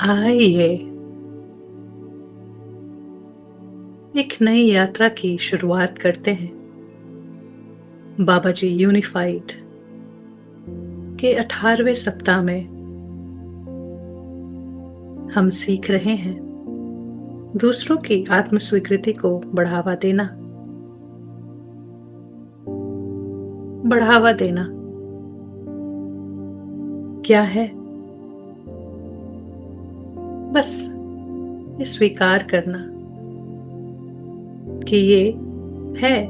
आइए एक नई यात्रा की शुरुआत करते हैं। बाबा जी यूनिफाइड के 18वें सप्ताह में हम सीख रहे हैं दूसरों की आत्म स्वीकृति को बढ़ावा देना। बढ़ावा देना क्या है? बस ये स्वीकार करना कि ये है।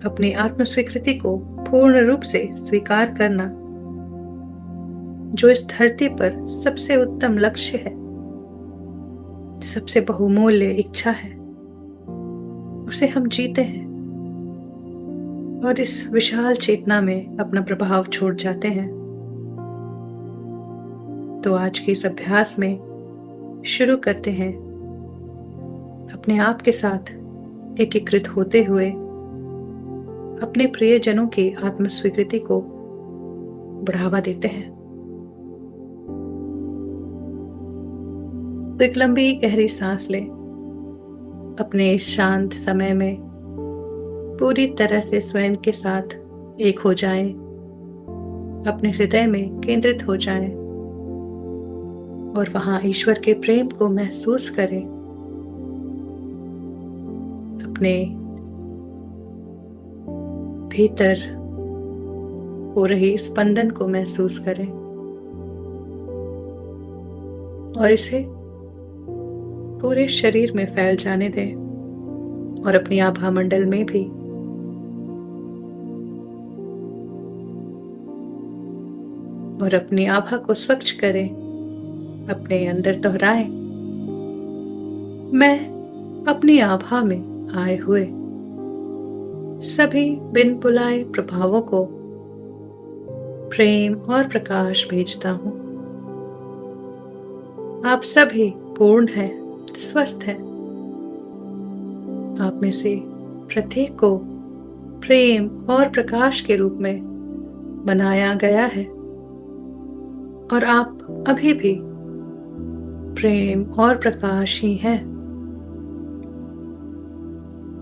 अपनी आत्म स्वीकृति को पूर्ण रूप से स्वीकार करना, जो इस धरती पर सबसे उत्तम लक्ष्य है, सबसे बहुमूल्य इच्छा है, उसे हम जीते हैं और इस विशाल चेतना में अपना प्रभाव छोड़ जाते हैं। तो आज के इस अभ्यास में शुरू करते हैं अपने आप के साथ एकीकृत होते हुए अपने प्रियजनों की आत्म स्वीकृति को बढ़ावा देते हैं। तो एक लंबी गहरी सांस लें। अपने इस शांत समय में पूरी तरह से स्वयं के साथ एक हो जाएं, अपने हृदय में केंद्रित हो जाएं और वहां ईश्वर के प्रेम को महसूस करें। अपने भीतर हो रही स्पंदन को महसूस करें और इसे पूरे शरीर में फैल जाने दें और अपनी आभा मंडल में भी। और अपनी आभा को स्वच्छ करें। अपने अंदर दोहराएं, मैं अपनी आभा में आए हुए सभी बिन बुलाए प्रभावों को प्रेम और प्रकाश भेजता हूं। आप सभी पूर्ण हैं, स्वस्थ हैं। आप में से प्रत्येक को प्रेम और प्रकाश के रूप में बनाया गया है और आप अभी भी प्रेम और प्रकाश ही हैं।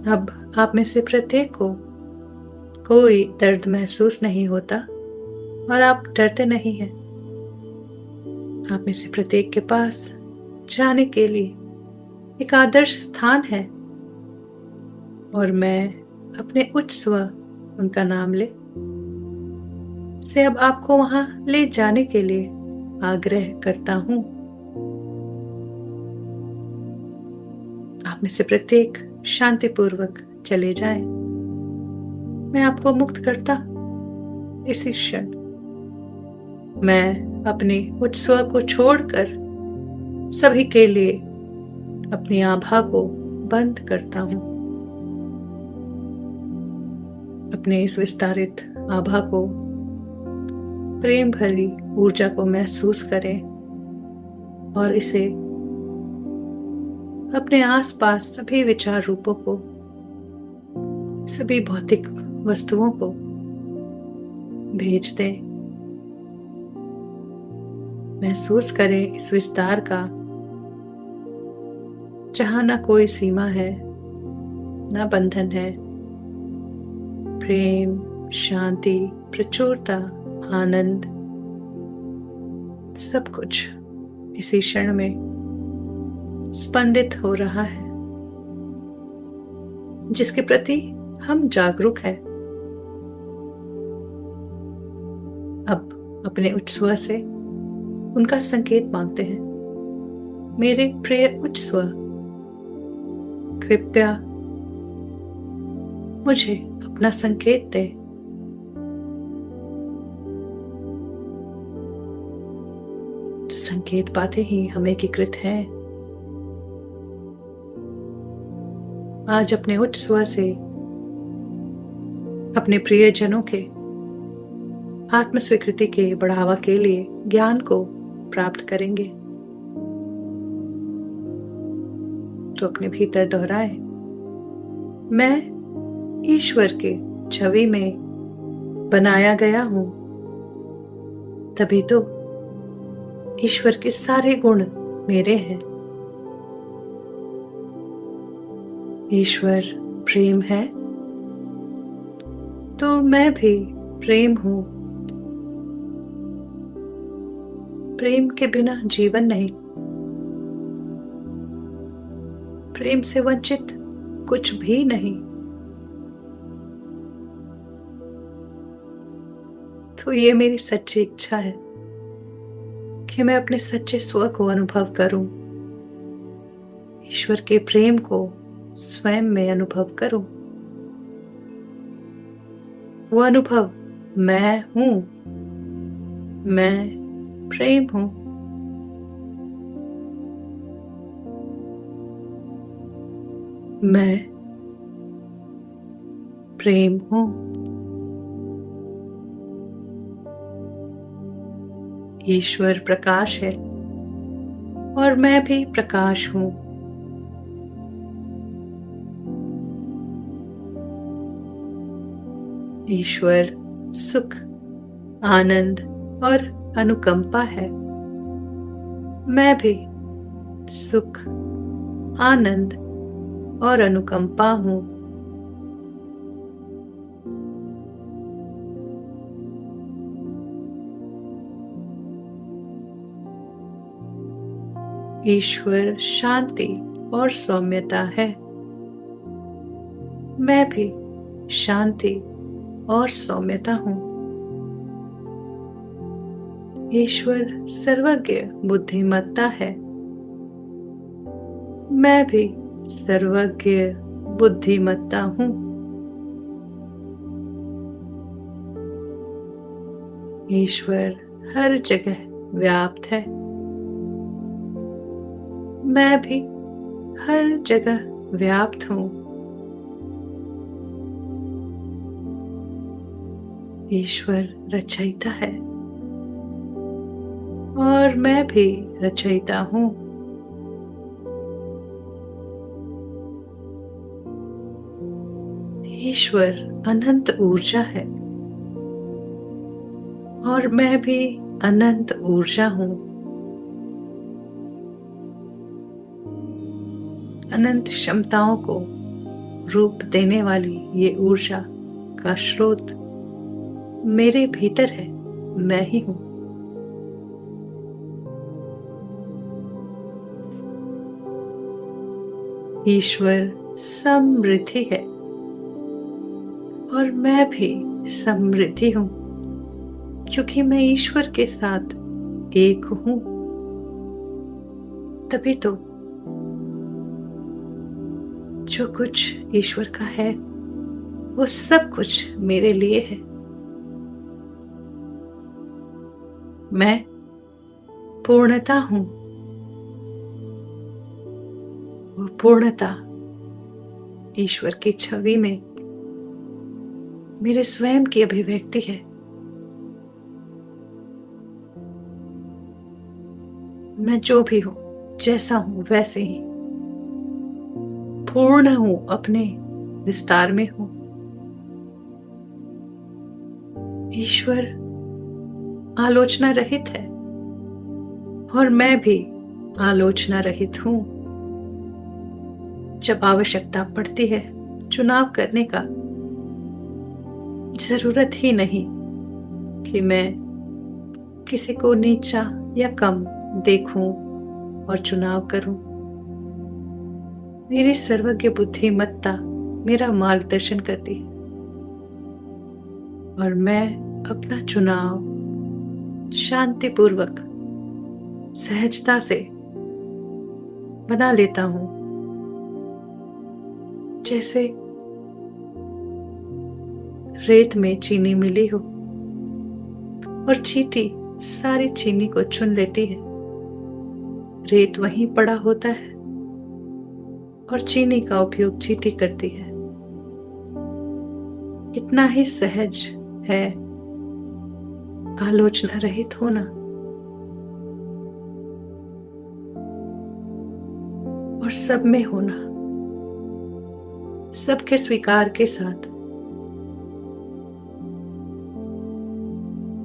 अब आप में से प्रत्येक को कोई दर्द महसूस नहीं होता और आप डरते नहीं हैं। आप में से प्रत्येक के पास जाने के लिए एक आदर्श स्थान है और मैं अपने उच्च स्व, उनका नाम ले से अब आपको वहां ले जाने के लिए आग्रह करता हूं। आप में से प्रत्येक शांतिपूर्वक चले जाएं। मैं आपको मुक्त करता इसी क्षण। मैं अपने उच्च स्व को छोड़कर सभी के लिए अपनी आभा को बंद करता हूं। अपने इस विस्तारित आभा को, प्रेम भरी ऊर्जा को महसूस करें और इसे अपने आसपास सभी विचार रूपों को, सभी भौतिक वस्तुओं को भेज दें। महसूस करें इस विस्तार का, जहां ना कोई सीमा है, ना बंधन है। प्रेम, शांति, प्रचुरता, आनंद, सब कुछ इसी क्षण में स्पंदित हो रहा है, जिसके प्रति हम जागरूक हैं। अब अपने उच्च स्व से उनका संकेत मांगते हैं। मेरे प्रिय उच्च स्व, कृपया मुझे अपना संकेत दे। संकेत पाते ही हम एकीकृत हैं। आज अपने उच्च स्व से अपने प्रियजनों के आत्म स्वीकृति के बढ़ावा के लिए ज्ञान को प्राप्त करेंगे। तो अपने भीतर दोहराएं, मैं ईश्वर के छवि में बनाया गया हूं तभी तो ईश्वर के सारे गुण मेरे हैं। ईश्वर प्रेम है, तो मैं भी प्रेम हूं। प्रेम के बिना जीवन नहीं, प्रेम से वंचित कुछ भी नहीं। तो ये मेरी सच्ची इच्छा है कि मैं अपने सच्चे स्व को अनुभव करूं, ईश्वर के प्रेम को स्वयं में अनुभव करूं। वो अनुभव मैं हूं, मैं प्रेम हूं। मैं प्रेम हूं। ईश्वर प्रकाश है और मैं भी प्रकाश हूं। ईश्वर सुख, आनंद और अनुकंपा है। मैं भी सुख, आनंद और अनुकंपा हूं। ईश्वर शांति और सौम्यता है। मैं भी शांति और सौम्यता हूं। ईश्वर सर्वज्ञ बुद्धिमत्ता है। मैं भी सर्वज्ञ बुद्धिमत्ता हूं। ईश्वर हर जगह व्याप्त है। मैं भी हर जगह व्याप्त हूं। ईश्वर रचयिता है और मैं भी रचयिता हूं। ईश्वर अनंत ऊर्जा है और मैं भी अनंत ऊर्जा हूं। अनंत क्षमताओं को रूप देने वाली ये ऊर्जा का स्रोत मेरे भीतर है, मैं ही हूं। ईश्वर समृद्धि है और मैं भी समृद्धि हूं, क्योंकि मैं ईश्वर के साथ एक हूं। तभी तो जो कुछ ईश्वर का है वो सब कुछ मेरे लिए है। मैं पूर्णता हूं। वो पूर्णता ईश्वर की छवि में मेरे स्वयं की अभिव्यक्ति है। मैं जो भी हूं, जैसा हूं वैसे ही पूर्ण हूं, अपने विस्तार में हूं। ईश्वर आलोचना रहित है और मैं भी आलोचना रहित हूं। जब आवश्यकता पड़ती है चुनाव करने का, जरूरत ही नहीं कि मैं किसी को नीचा या कम देखूं और चुनाव करूं। मेरी सर्वज्ञ बुद्धिमत्ता मेरा मार्गदर्शन करती है और मैं अपना चुनाव शांतिपूर्वक सहजता से बना लेता हूं, जैसे रेत में चीनी मिली हो और चींटी सारी चीनी को चुन लेती है। रेत वहीं पड़ा होता है और चीनी का उपयोग चींटी करती है। इतना ही सहज है आलोचना रहित होना और सब में होना, सबके स्वीकार के साथ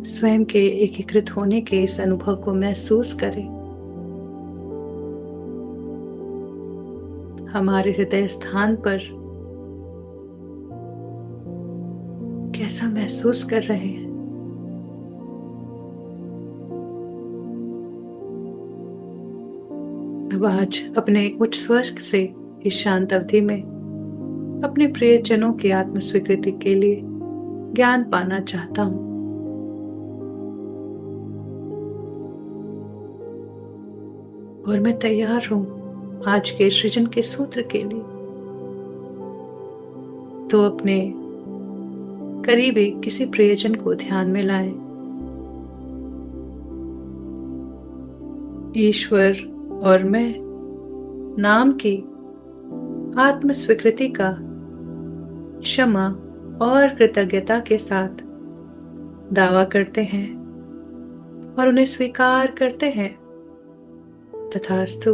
स्वयं के एकीकृत होने के इस अनुभव को महसूस करें। हमारे हृदय स्थान पर कैसा महसूस कर रहे हैं। अब आज अपने उच्च स्वर से इस शांत अवधि में अपने प्रियजनों की आत्म स्वीकृति के लिए ज्ञान पाना चाहता हूं। और मैं तैयार हूं आज के सृजन के सूत्र के लिए। तो अपने करीबी किसी प्रियजन को ध्यान में लाएं। ईश्वर और मैं नाम की आत्म स्वीकृति का क्षमा और कृतज्ञता के साथ दावा करते हैं और उन्हें स्वीकार करते हैं। तथास्तु।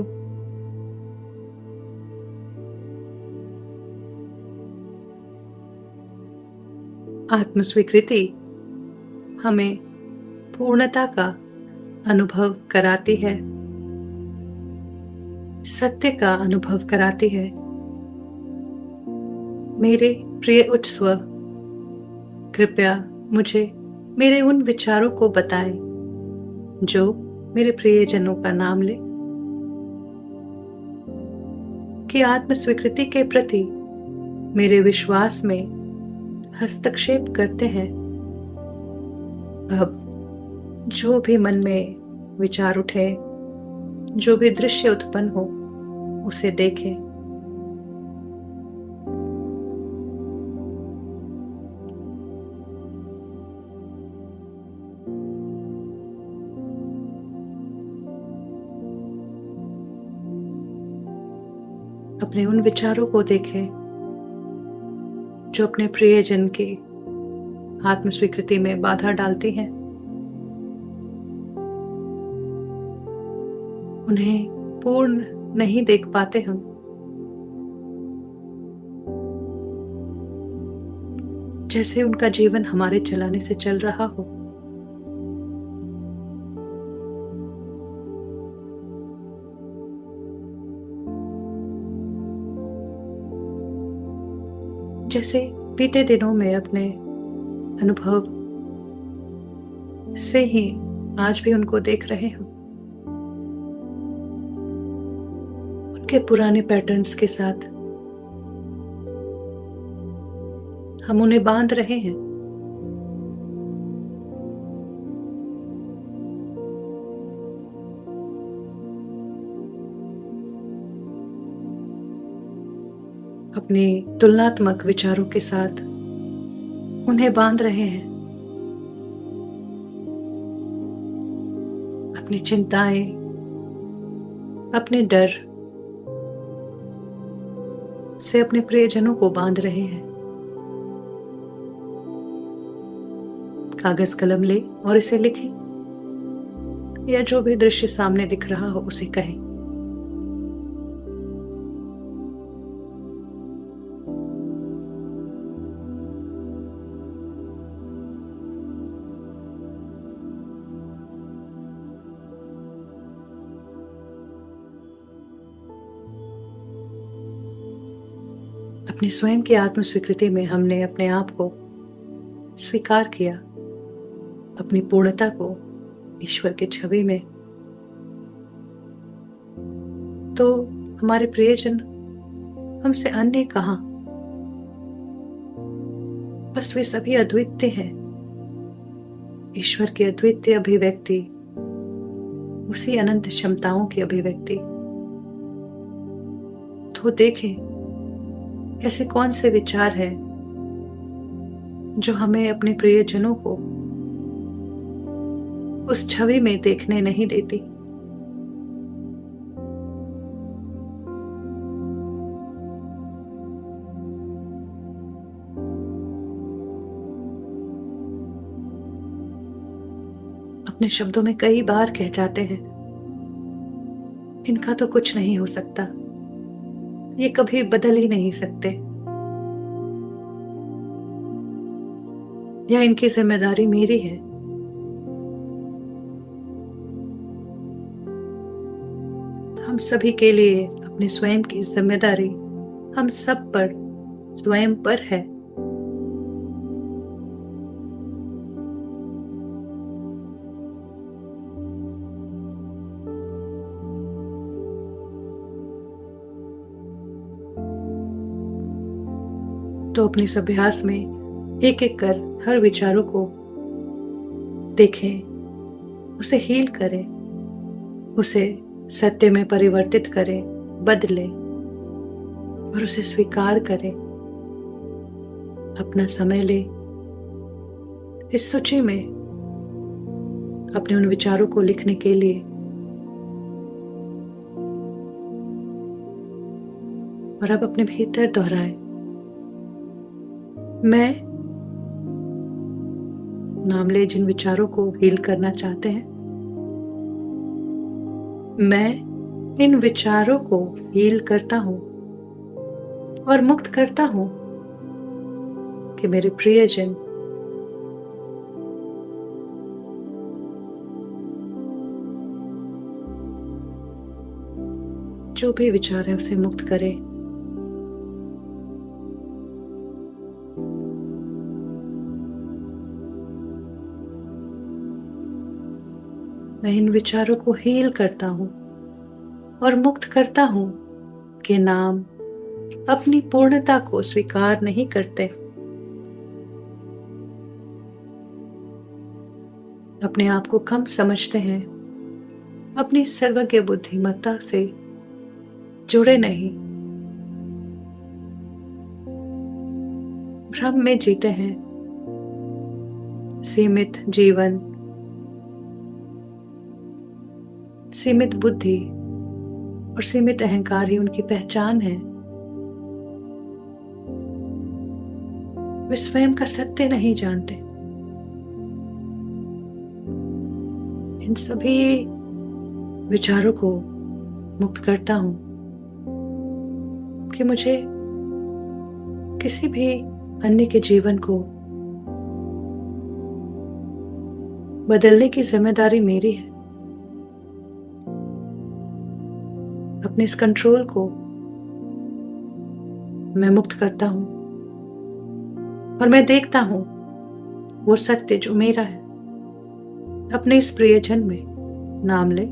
आत्म स्वीकृति हमें पूर्णता का अनुभव कराती है, सत्य का अनुभव कराती है। मेरे प्रिय उच्च स्व, कृपया मुझे मेरे उन विचारों को बताएं जो मेरे प्रियजनों का नाम ले, कि आत्म स्वीकृति के प्रति मेरे विश्वास में हस्तक्षेप करते हैं। अब जो भी मन में विचार उठे, जो भी दृश्य उत्पन्न हो, उसे देखें। अपने उन विचारों को देखें जो अपने प्रियजन की आत्म स्वीकृति में बाधा डालती हैं। उन्हें पूर्ण नहीं देख पाते हम। जैसे उनका जीवन हमारे चलाने से चल रहा हो। जैसे बीते दिनों में अपने अनुभव से ही आज भी उनको देख रहे हो। उनके पुराने पैटर्न्स के साथ हम उन्हें बांध रहे हैं। अपने तुलनात्मक विचारों के साथ उन्हें बांध रहे हैं। अपनी चिंताएं, अपने डर से अपने प्रियजनों को बांध रहे हैं। कागज कलम ले और इसे लिखें, या जो भी दृश्य सामने दिख रहा हो उसे कहें। अपने स्वयं की आत्म स्वीकृति में हमने अपने आप को स्वीकार किया, अपनी पूर्णता को ईश्वर की छवि में। तो हमारे प्रियजन हमसे अन्य कहां, बस वे सभी अद्वितीय हैं। ईश्वर की अद्वितीय अभिव्यक्ति, उसी अनंत क्षमताओं की अभिव्यक्ति। तो देखें ऐसे कौन से विचार हैं जो हमें अपने प्रियजनों को उस छवि में देखने नहीं देती। अपने शब्दों में कई बार कह जाते हैं, इनका तो कुछ नहीं हो सकता, ये कभी बदल ही नहीं सकते, या इनकी जिम्मेदारी मेरी है। हम सभी के लिए अपने स्वयं की जिम्मेदारी हम सब पर स्वयं पर है। तो अपने इस अभ्यास में एक एक कर हर विचारों को देखें, उसे हील करें, उसे सत्य में परिवर्तित करें, बदलें और उसे स्वीकार करें। अपना समय लें, इस सूची में अपने उन विचारों को लिखने के लिए। और अब अपने भीतर दोहराएं, मैं नाम ले जिन विचारों को हील करना चाहते हैं, मैं इन विचारों को हील करता हूं और मुक्त करता हूं कि मेरे प्रियजन जो भी विचार है उसे मुक्त करें। मैं इन विचारों को हील करता हूं और मुक्त करता हूं कि नाम अपनी पूर्णता को स्वीकार नहीं करते। अपने आप को कम समझते हैं, अपनी सर्वज्ञ बुद्धिमत्ता से जुड़े नहीं, भ्रम में जीते हैं। सीमित जीवन, सीमित बुद्धि और सीमित अहंकार ही उनकी पहचान है। वे स्वयं का सत्य नहीं जानते। इन सभी विचारों को मुक्त करता हूं कि मुझे किसी भी अन्य के जीवन को बदलने की जिम्मेदारी मेरी है। अपने इस कंट्रोल को मैं मुक्त करता हूं और मैं देखता हूं वो सत्य जो मेरा है। अपने इस प्रियजन में नाम ले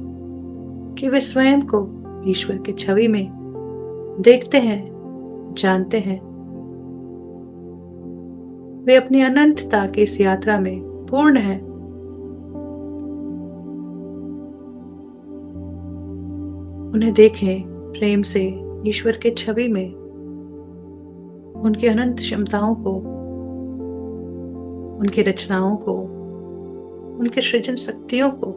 कि वे स्वयं को ईश्वर की छवि में देखते हैं, जानते हैं। वे अपनी अनंतता की इस यात्रा में पूर्ण हैं। उन्हें देखें प्रेम से ईश्वर के छवि में, उनकी अनंत क्षमताओं को, उनकी रचनाओं को, उनके सृजन शक्तियों को,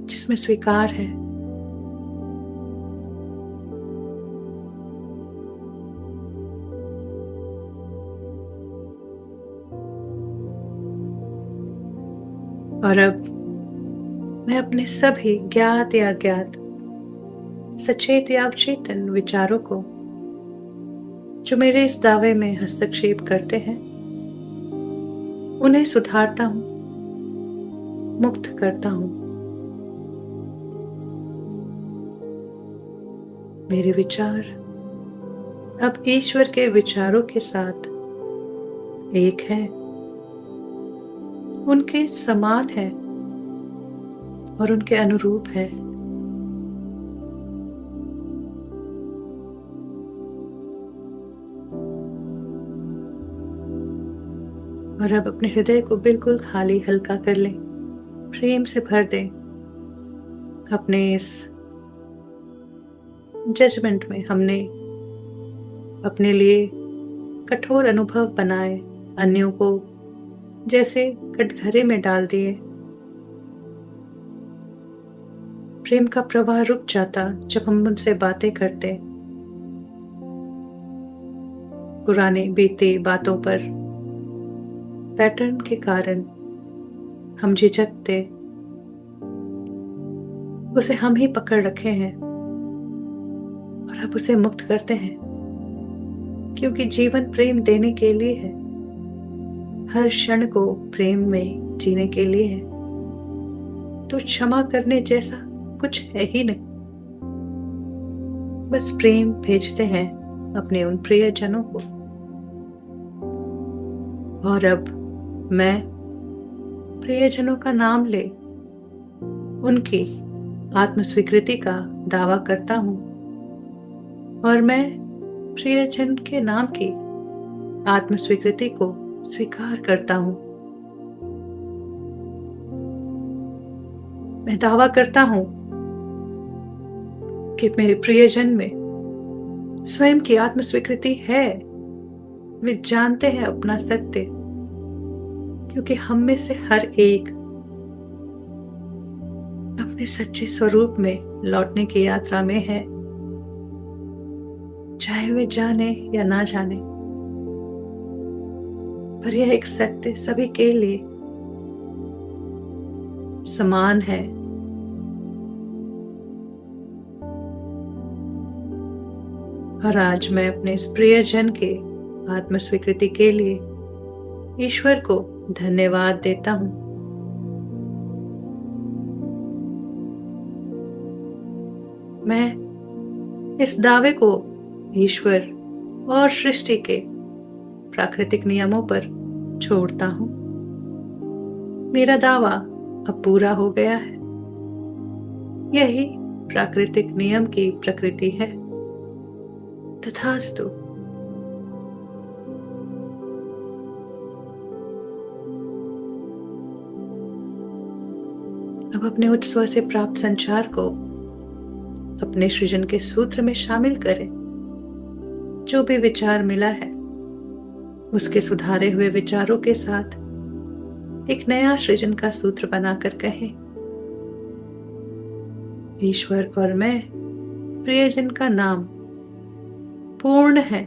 जिसमें स्वीकार है। और अब मैं अपने सभी ज्ञात या अज्ञात, सचेत या अवचेतन विचारों को जो मेरे इस दावे में हस्तक्षेप करते हैं, उन्हें सुधारता हूं, मुक्त करता हूं। मेरे विचार अब ईश्वर के विचारों के साथ एक हैं, उनके समान है और उनके अनुरूप है। और अब अपने हृदय को बिल्कुल खाली हल्का कर लें, प्रेम से भर दें। अपने इस जजमेंट में हमने अपने लिए कठोर अनुभव बनाए, अन्यों को जैसे कटघरे में डाल दिए। प्रेम का प्रवाह रुक जाता जब हम उनसे बातें करते, पुराने बीते बातों पर पैटर्न के कारण हम झिझकते, उसे हम ही पकड़ रखे हैं और अब उसे मुक्त करते हैं, क्योंकि जीवन प्रेम देने के लिए है, हर क्षण को प्रेम में जीने के लिए है। तो क्षमा करने जैसा कुछ है ही नहीं। बस प्रेम भेजते हैं अपने उन प्रियजनों को। और अब मैं प्रियजनों का नाम ले उनकी आत्मस्वीकृति का दावा करता हूँ, और मैं प्रियजन के नाम की आत्मस्वीकृति को स्वीकार करता हूँ। मैं दावा करता हूँ कि मेरे प्रियजन में स्वयं की आत्मस्वीकृति है। वे जानते हैं अपना सत्य, क्योंकि हम में से हर एक अपने सच्चे स्वरूप में लौटने की यात्रा में है, चाहे वे जाने या ना जाने। पर यह एक सत्य सभी के लिए समान है। और आज मैं अपने इस प्रियजन के आत्मस्वीकृति के लिए ईश्वर को धन्यवाद देता हूँ। मैं इस दावे को ईश्वर और सृष्टि के प्राकृतिक नियमों पर छोड़ता हूँ। मेरा दावा अब पूरा हो गया है। यही प्राकृतिक नियम की प्रकृति है। तथास्तु। अब अपने उच्च स्व से प्राप्त संचार को अपने सृजन के सूत्र में शामिल करें। जो भी विचार मिला है उसके सुधारे हुए विचारों के साथ एक नया सृजन का सूत्र बनाकर कहें, ईश्वर और मैं प्रियजन का नाम पूर्ण है।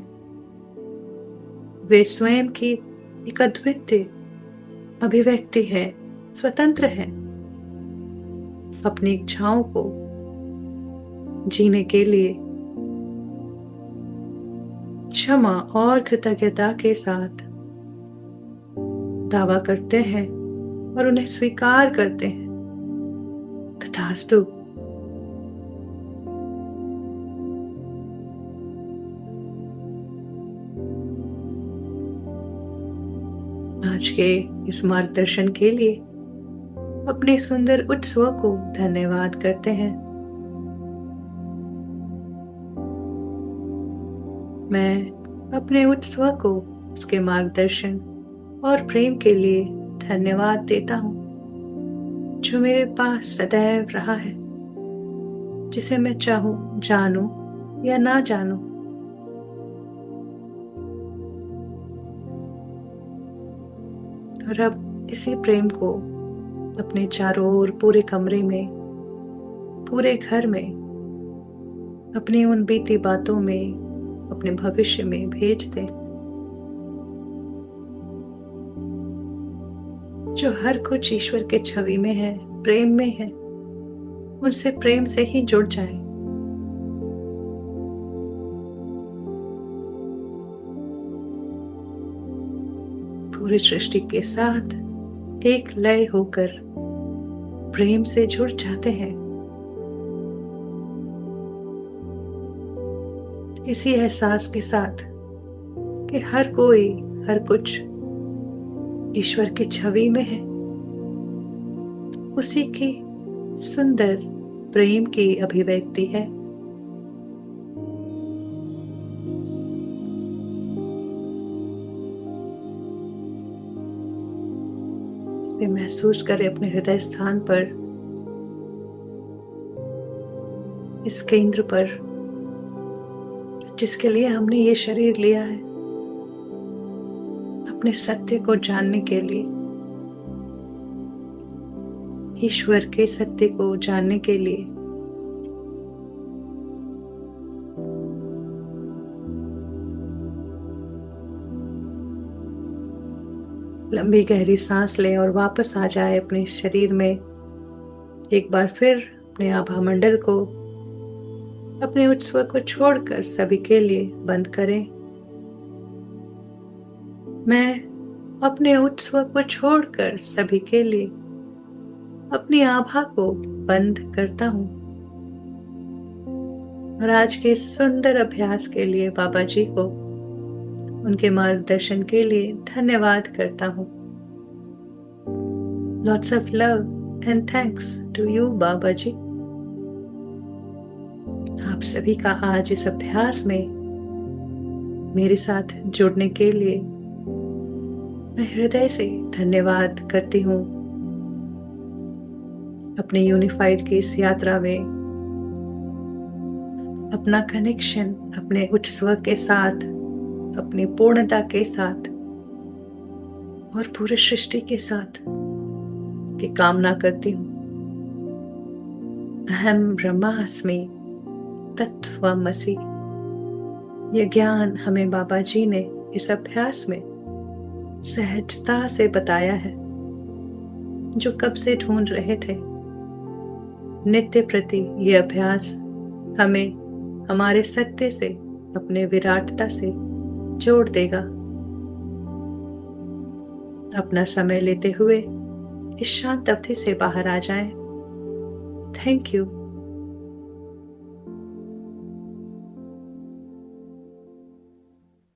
वे स्वयं की एक अद्वितीय अभिव्यक्ति है, स्वतंत्र है। अपनी इच्छाओं को जीने के लिए क्षमा और कृतज्ञता के साथ दावा करते हैं और उन्हें स्वीकार करते हैं। तथास्तु। आज के इस मार्गदर्शन के लिए अपने सुंदर उच्च स्व को धन्यवाद करते हैं। मैं अपने उच्च स्व को उसके मार्गदर्शन और प्रेम के लिए धन्यवाद देता हूँ, जो मेरे पास सदैव रहा है, जिसे मैं चाहूँ जानूं या ना जानूं। और अब इसी प्रेम को अपने चारों ओर पूरे कमरे में, पूरे घर में, अपनी उन बीती बातों में, अपने भविष्य में भेज दे, जो हर कुछ ईश्वर के छवि में है, प्रेम में है। उनसे प्रेम से ही जुड़ जाए। पूरी सृष्टि के साथ एक लय होकर प्रेम से जुड़ जाते हैं। इसी एहसास के साथ कि हर कोई, हर कुछ ईश्वर की छवि में है, उसी की सुंदर प्रेम की अभिव्यक्ति है। इसे महसूस करें अपने हृदय स्थान पर, इस केंद्र पर जिसके लिए हमने ये शरीर लिया है, अपने सत्य को जानने के लिए, ईश्वर के सत्य को जानने के लिए। लंबी गहरी सांस लें और वापस आ जाए अपने शरीर में। एक बार फिर अपने आभा मंडल को, अपने उच्च स्व को छोड़कर सभी के लिए बंद करें। मैं अपने उच्च स्व को छोड़कर सभी के लिए अपने अपनी आभा को बंद करता हूँ और आज के इस सुंदर अभ्यास के लिए बाबा जी को, उनके मार्गदर्शन के लिए धन्यवाद करता हूँ। Lots of love and thanks to you Baba ji. आप सभी का आज इस अभ्यास में मेरे साथ जुड़ने के लिए मैं हृदय से धन्यवाद करती हूँ। अपने यूनिफाइड की इस यात्रा में अपना कनेक्शन अपने उच्च स्व के साथ, अपनी पूर्णता के साथ और पूरे सृष्टि के साथ की कामना करती हूँ। अहम ब्रह्मास्मि तत्त्वमसि। यह ज्ञान हमें बाबा जी ने इस अभ्यास में सहजता से बताया है, जो कब से ढूंढ रहे थे। नित्य प्रति यह अभ्यास हमें हमारे सत्य से, अपने विराटता से जोड़ देगा। अपना समय लेते हुए इस शांत अवधि से बाहर आ जाएं। Thank you.